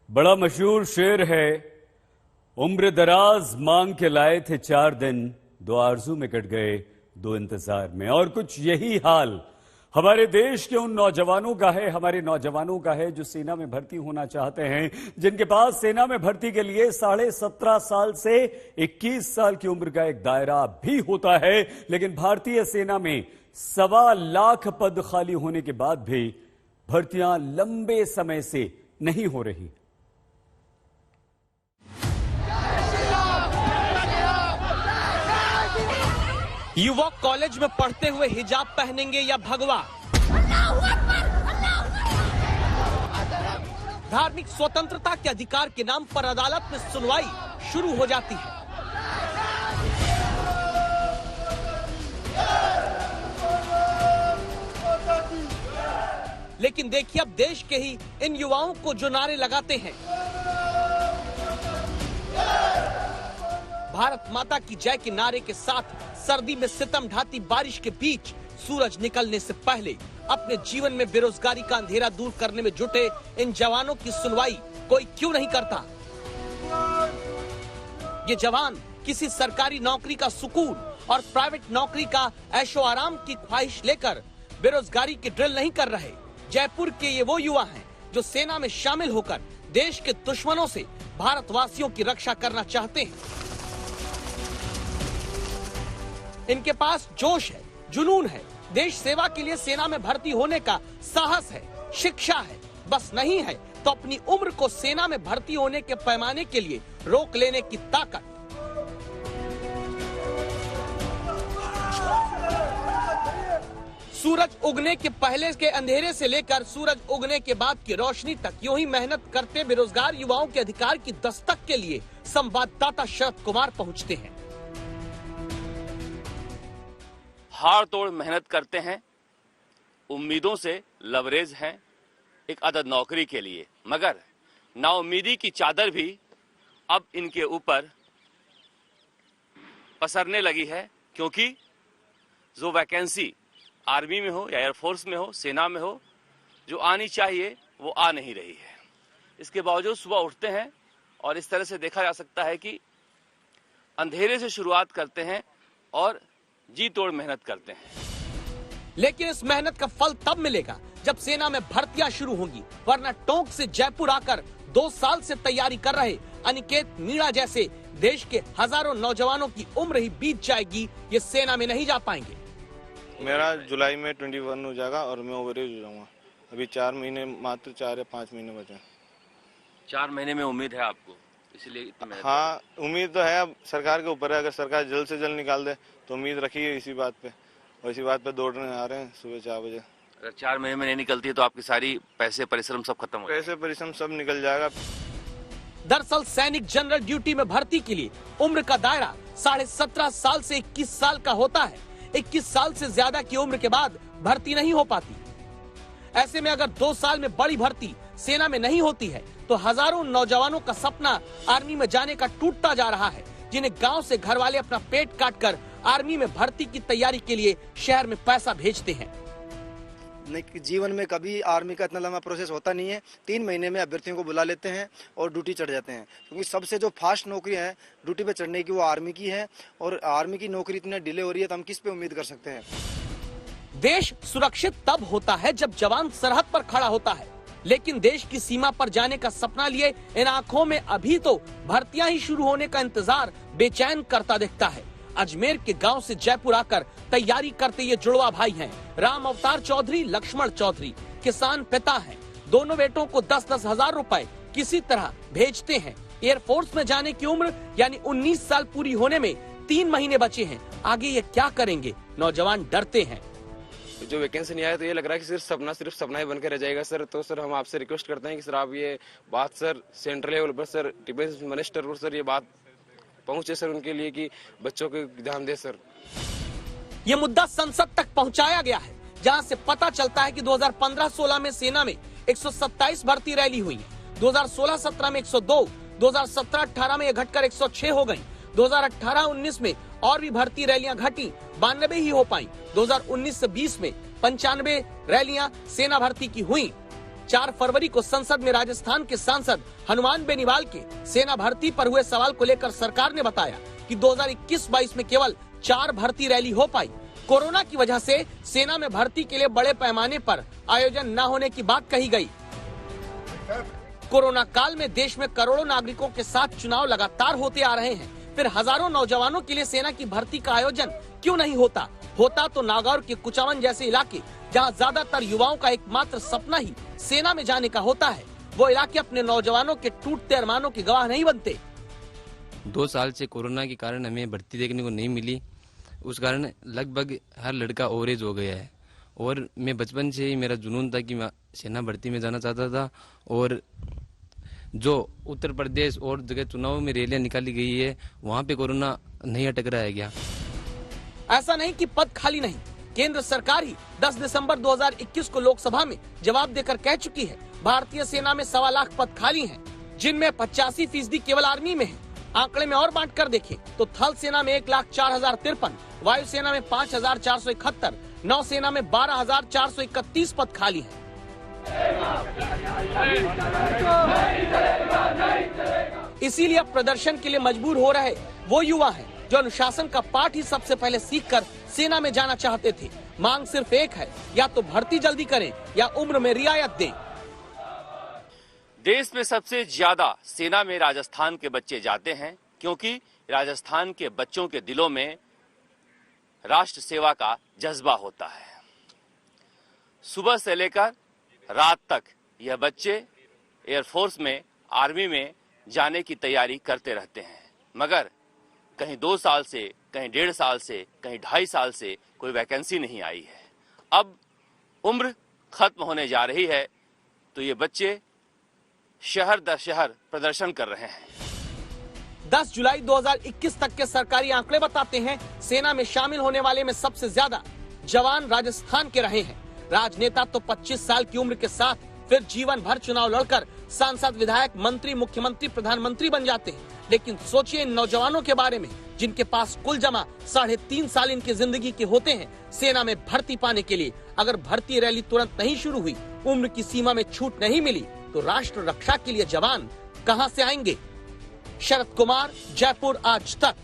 बड़ा मशहूर शेर है, उम्र दराज मांग के लाए थे 4 दिन, 2 आरजू में कट गए 2 इंतजार में। और कुछ यही हाल हमारे देश के उन नौजवानों का है, हमारे नौजवानों का है जो सेना में भर्ती होना चाहते हैं, जिनके पास सेना में भर्ती के लिए 17.5 साल से 21 साल की उम्र का एक दायरा भी होता है। लेकिन भारतीय सेना में 1.25 लाख पद खाली होने के बाद भी भर्तियां लंबे समय से नहीं हो रही। युवक कॉलेज में पढ़ते हुए हिजाब पहनेंगे या भगवा? धार्मिक स्वतंत्रता के अधिकार के नाम पर अदालत में सुनवाई शुरू हो जाती है। लेकिन देखिए अब देश के ही इन युवाओं को जो नारे लगाते हैं, भारत माता की जय के नारे के साथ सर्दी में सितम ढाती बारिश के बीच सूरज निकलने से पहले अपने जीवन में बेरोजगारी का अंधेरा दूर करने में जुटे इन जवानों की सुनवाई कोई क्यों नहीं करता? ये जवान किसी सरकारी नौकरी का सुकून और प्राइवेट नौकरी का ऐशो आराम की ख्वाहिश लेकर बेरोजगारी की ड्रिल नहीं कर रहे। जयपुर के ये वो युवा हैं जो सेना में शामिल होकर देश के दुश्मनों से भारतवासियों की रक्षा करना चाहते हैं। इनके पास जोश है, जुनून है, देश सेवा के लिए सेना में भर्ती होने का साहस है, शिक्षा है, बस नहीं है तो अपनी उम्र को सेना में भर्ती होने के पैमाने के लिए रोक लेने की ताकत। सूरज उगने के पहले के अंधेरे से लेकर सूरज उगने के बाद की रोशनी तक यूं ही मेहनत करते बेरोजगार युवाओं के अधिकार की दस्तक के लिए संवाददाता शरद कुमार पहुंचते हैं। हाड़ तोड़ मेहनत करते हैं, उम्मीदों से लवरेज हैं एक अदद नौकरी के लिए, मगर नाउम्मीदी की चादर भी अब इनके ऊपर पसरने लगी है, क्योंकि जो वैकेंसी आर्मी में हो या एयरफोर्स में हो, सेना में हो, जो आनी चाहिए वो आ नहीं रही है। इसके बावजूद सुबह उठते हैं और इस तरह से देखा जा सकता है कि अंधेरे से शुरुआत करते हैं और जी तोड़ मेहनत करते हैं। लेकिन इस मेहनत का फल तब मिलेगा जब सेना में भर्तियां शुरू होंगी, वरना टोंक से जयपुर आकर 2 साल से तैयारी कर रहे अनिकेत मीणा जैसे देश के हजारों नौजवानों की उम्र ही बीत जाएगी, ये सेना में नहीं जा पाएंगे। मेरा जुलाई में 21 हो जाएगा और मैं ओवरेज हो जाऊंगा। अभी 4 महीने, मात्र 4 या 5 महीने बचे। 4 महीने में उम्मीद है आपको, इसलिए? हाँ, उम्मीद तो है, अब सरकार के ऊपर है। अगर सरकार जल्द से जल्द निकाल दे तो उम्मीद रखी है इसी बात पे, और इसी बात पे दौड़ने आ रहे हैं सुबह 4 बजे। अगर 4 महीने में नहीं निकलती है तो आपकी सारी पैसे परिश्रम सब खत्म हो जाएगा। पैसे परिश्रम सब निकल जाएगा। दरअसल सैनिक जनरल ड्यूटी में भर्ती के लिए उम्र का दायरा 17.5 साल से 21 साल का होता है। 21 साल से ज्यादा की उम्र के बाद भर्ती नहीं हो पाती। ऐसे में अगर 2 साल में बड़ी भर्ती सेना में नहीं होती है तो हजारों नौजवानों का सपना आर्मी में जाने का टूटता जा रहा है, जिन्हें गांव से घर वाले अपना पेट काटकर आर्मी में भर्ती की तैयारी के लिए शहर में पैसा भेजते हैं। जीवन में कभी आर्मी का इतना लंबा प्रोसेस होता नहीं है। 3 महीने में अभ्यर्थियों को बुला लेते हैं और ड्यूटी चढ़ जाते हैं, क्योंकि सबसे जो फास्ट नौकरी है ड्यूटी पे चढ़ने की वो आर्मी की है, और आर्मी की नौकरी इतनी डिले हो रही है तो हम किस पे उम्मीद कर सकते हैं? देश सुरक्षित तब होता है जब जवान सरहद पर खड़ा होता है, लेकिन देश की सीमा पर जाने का सपना लिए इन आंखों में अभी तो भर्तियां ही शुरू होने का इंतजार बेचैन करता दिखता है। अजमेर के गांव से जयपुर आकर तैयारी करते ये जुड़वा भाई हैं। राम अवतार चौधरी, लक्ष्मण चौधरी किसान पिता हैं। दोनों बेटों को 10-10 हजार रुपए किसी तरह भेजते हैं। एयरफोर्स में जाने की उम्र यानी 19 साल पूरी होने में 3 महीने बचे हैं। आगे ये क्या करेंगे? नौजवान डरते हैं। जो वैकेंसी नहीं आया तो ये लग रहा है कि सिर्फ सपना ही बनकर रह जाएगा सर। तो सर हम आपसे रिक्वेस्ट करते हैं कि सर आप ये बात सर सेंट्रल लेवल पर सर डिफेंस मिनिस्टर को सर ये बात पहुंचे सर उनके लिए कि बच्चों को ध्यान दे सर। ये मुद्दा संसद तक पहुंचाया गया है, जहां से पता चलता है कि 2015-16 में सेना में 127 भर्ती रैली हुई, 2016-17 में 102, 2017-18 में ये घटकर 106 हो गई, 2018-19 में और भी भर्ती रैलियां घटी, 92 ही हो पाई। 2019 से 20 में 95 रैलियां सेना भर्ती की हुई। 4 फरवरी को संसद में राजस्थान के सांसद हनुमान बेनीवाल के सेना भर्ती पर हुए सवाल को लेकर सरकार ने बताया कि 2021-22 में केवल 4 भर्ती रैली हो पाई। कोरोना की वजह से सेना में भर्ती के लिए बड़े पैमाने पर आयोजन न होने की बात कही गई। कोरोना काल में देश में करोड़ों नागरिकों के साथ चुनाव लगातार होते आ रहे हैं, फिर हजारों नौजवानों के लिए सेना की भर्ती का आयोजन क्यों नहीं होता? होता तो नागौर के कुचामन जैसे इलाके, जहां ज्यादातर युवाओं का एकमात्र सपना ही सेना में जाने का होता है, वो इलाके अपने नौजवानों के टूटते अरमानों के गवाह नहीं बनते। 2 साल से कोरोना के कारण हमें भर्ती देखने को नहीं मिली, उस कारण लगभग हर लड़का ओवरेज हो गया है। और मैं बचपन से ही मेरा जुनून था कि मैं सेना भर्ती में जाना चाहता था। और जो उत्तर प्रदेश और जगह चुनाव में रैलियां निकाली गई है, वहाँ पे कोरोना नहीं अटक रहा है क्या? ऐसा नहीं कि पद खाली नहीं, केंद्र सरकार ही 10 दिसंबर 2021 को लोकसभा में जवाब देकर कह चुकी है भारतीय सेना में 1.25 लाख पद खाली हैं, जिनमें 85% केवल आर्मी में है। आंकड़े में और बांट कर देखें तो थल सेना में 1,04,053, वायुसेना में 5,471, नौसेना में 12,431 पद खाली हैं। इसीलिए अब प्रदर्शन के लिए मजबूर हो रहे वो युवा हैं जो अनुशासन का पाठ ही सबसे पहले सीखकर सेना में जाना चाहते थे। मांग सिर्फ एक है, या तो भर्ती जल्दी करें या उम्र में रियायत दें। देश में सबसे ज्यादा सेना में राजस्थान के बच्चे जाते हैं, क्योंकि राजस्थान के बच्चों के दिलों में राष्ट्र सेवा का जज्बा होता है। सुबह से लेकर रात तक यह बच्चे एयरफोर्स में, आर्मी में जाने की तैयारी करते रहते हैं, मगर कहीं 2 साल से, कहीं 1.5 साल से, कहीं 2.5 साल से कोई वैकेंसी नहीं आई है। अब उम्र खत्म होने जा रही है तो ये बच्चे शहर दर शहर प्रदर्शन कर रहे हैं। 10 जुलाई 2021 तक के सरकारी आंकड़े बताते हैं सेना में शामिल होने वाले में सबसे ज्यादा जवान राजस्थान के रहे हैं। राजनेता तो 25 साल की उम्र के साथ फिर जीवन भर चुनाव लड़कर सांसद, विधायक, मंत्री, मुख्यमंत्री, प्रधानमंत्री बन जाते हैं। लेकिन सोचिए इन नौजवानों के बारे में जिनके पास कुल जमा 3.5 साल इनकी जिंदगी के होते हैं सेना में भर्ती पाने के लिए। अगर भर्ती रैली तुरंत नहीं शुरू हुई, उम्र की सीमा में छूट नहीं मिली, तो राष्ट्र रक्षा के लिए जवान कहां से आएंगे? शरद कुमार, जयपुर, आज तक।